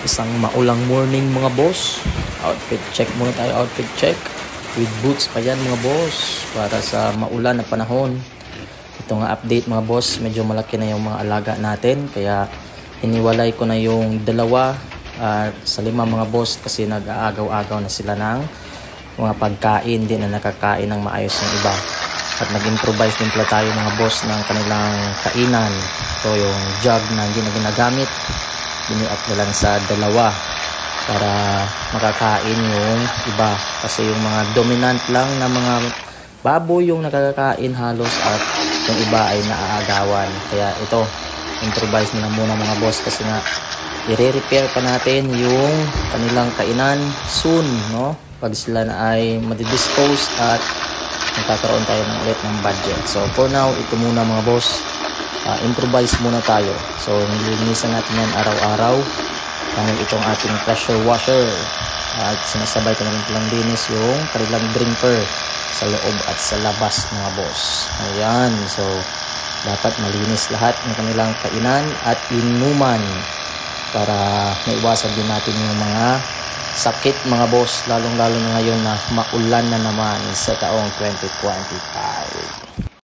Isang maulang morning mga boss. Outfit check muna tayo, outfit check. With boots pa yan mga boss para sa maulan na panahon. Ito nga update mga boss, medyo malaki na yung mga alaga natin. Kaya hiniwalay ko na yung dalawa sa 5 mga boss kasi nag-aagaw-agaw na sila ng mga pagkain. Di na nakakain ng maayos yung iba. At nag-improvise din pala tayo mga boss ng kanilang kainan. So yung jug na hindi na ginagamit, biniat na lang sa 2 para makakain yung iba. Kasi yung mga dominant lang na mga baboy yung nakakain halos at yung iba ay naaagawan. Kaya ito, improvise na muna mga boss kasi nga i-repair pa natin yung kanilang kainan soon, no? Pag sila na ay madidispose at magkakaroon tayo ng ulit ng budget. So for now, ito muna mga boss, improvise muna tayo. So nililinisan natin yan araw-araw gamit itong ating pressure washer at sinasabay ko na rin palang linis yung kanilang drinker sa loob at sa labas mga boss. Ayan, so dapat malinis lahat ng kanilang kainan at inuman para maiwasan din natin yung mga sakit mga boss, lalong lalo na ngayon na maulan na naman sa taong 2025.